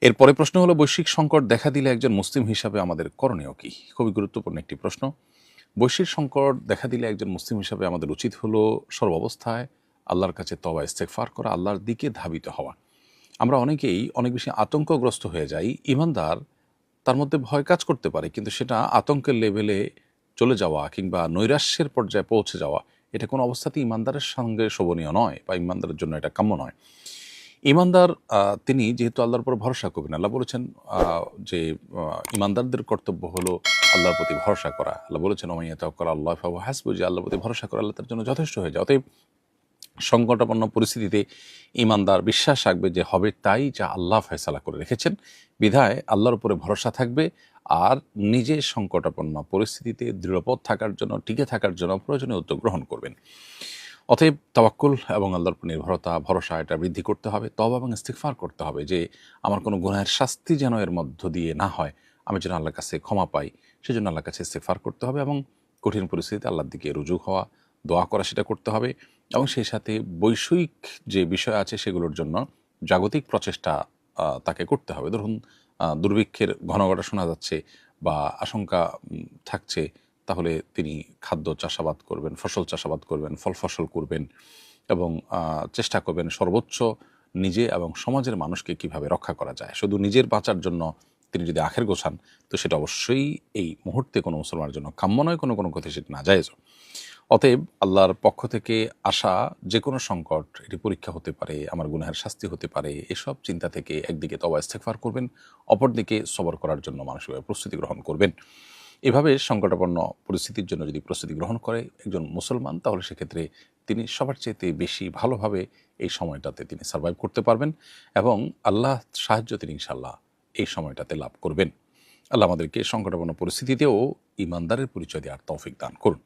এরপরে প্রশ্ন হলো, বৈশ্বিক সংকট দেখা দিলে একজন মুসলিম হিসাবে আমাদের করণীয় কি? খুবই গুরুত্বপূর্ণ একটি প্রশ্ন। বৈশ্বিক সংকট দেখা দিলে একজন মুসলিম হিসাবে আমাদের উচিত হলো সর্বাবস্থায় আল্লাহর কাছে তওবা ইস্তেগফার করা, আল্লাহর দিকে ধাবিত হওয়া। আমরা অনেকেই অনেক বেশি আতঙ্কগ্রস্ত হয়ে যাই। ঈমানদার, তার মধ্যে ভয় কাজ করতে পারে, কিন্তু সেটা আতঙ্কের লেভেলে চলে যাওয়া কিংবা নৈরাশ্যের পর্যায়ে পৌঁছে যাওয়া, এটা কোনো অবস্থাতেই ঈমানদারের সঙ্গে শোভনীয় নয় বা ঈমানদারের জন্য এটা কাম্য নয়। ঈমানদার তিনি যেহেতু আল্লাহর উপর ভরসা করবেন, আল্লাহ বলেছেন যে ঈমানদারদের কর্তব্য হলো আল্লাহর প্রতি ভরসা করা। আল্লাহ বলেছেন, ওমান ইয়াতাওয়াক্কাল আল্লাহ ফাহুয়া হাসবুহ, যে আল্লাহর প্রতি ভরসা করে আল্লাহ তার জন্য যথেষ্ট হয়ে যায়। অতএব সংকটাপন্ন পরিস্থিতিতে ঈমানদার বিশ্বাস রাখবে যে হবে তাই যা আল্লাহ ফয়সালা করে রেখেছেন, বিধায় আল্লাহর উপরে ভরসা থাকবে আর নিজে সংকটাপন্ন পরিস্থিতিতে দৃঢ়পদ থাকার জন্য, টিকে থাকার জন্য প্রয়োজনীয় উদ্যোগ গ্রহণ করবেন। অতএব তাওয়াক্কুল এবং আল্লাহর উপর নির্ভরতা, ভরসা এটা বৃদ্ধি করতে হবে। তওবা এবং ইস্তিগফার করতে হবে যে আমার কোনো গুনাহের শাস্তি যেন এর মধ্য দিয়ে না হয়, আমি যেন আল্লাহর কাছে ক্ষমা পাই, সেজন্য আল্লাহর কাছে ইস্তিগফার করতে হবে এবং কঠিন পরিস্থিতিতে আল্লাহর দিকে রুজু হওয়া, দোয়া করা, সেটা করতে হবে। এবং সেই সাথে বৈষয়িক যে বিষয় আছে সেগুলোর জন্য জাগতিক প্রচেষ্টা তাকে করতে হবে। ধরুন দুর্ভিক্ষের ঘন ঘটা শোনা যাচ্ছে বা আশঙ্কা থাকছে, তাহলে তিনি খাদ্য চাষাবাদ করবেন, ফসল চাষাবাদ করবেন, ফল ফসল করবেন এবং চেষ্টা করবেন সর্বোচ্চ নিজে এবং সমাজের মানুষকে কিভাবে রক্ষা করা যায়। শুধু নিজের বাঁচার জন্য তিনি যদি আখের গোছান, তো সেটা অবশ্যই এই মুহূর্তে কোনো মুসলমানের জন্য কাম্য নয়, কোনো কোনো কথা সেটা নাজায়েজ। অতএব আল্লাহর পক্ষ থেকে আসা যে কোনো সংকট, এটি পরীক্ষা হতে পারে, আমার গুনাহের শাস্তি হতে পারে, এসব চিন্তা থেকে একদিকে তওবা ইস্তেগফার করবেন, অপরদিকে সবর করার জন্য মানসিকভাবে প্রস্তুতি গ্রহণ করবেন। এভাবে সংকটাপন্ন পরিস্থিতির জন্য যদি প্রস্তুতি গ্রহণ করে একজন মুসলমান, তাহলে সেক্ষেত্রে তিনি সবার চাইতে বেশি ভালোভাবে এই সময়টাতে তিনি সার্ভাইভ করতে পারবেন এবং আল্লাহ সাহায্য তিনি ইনশাআল্লাহ এই সময়টাতে লাভ করবেন। আল্লাহ আমাদেরকে সংকটাপন্ন পরিস্থিতিতেও ঈমানদারের পরিচয় দেওয়ার তৌফিক দান করুন।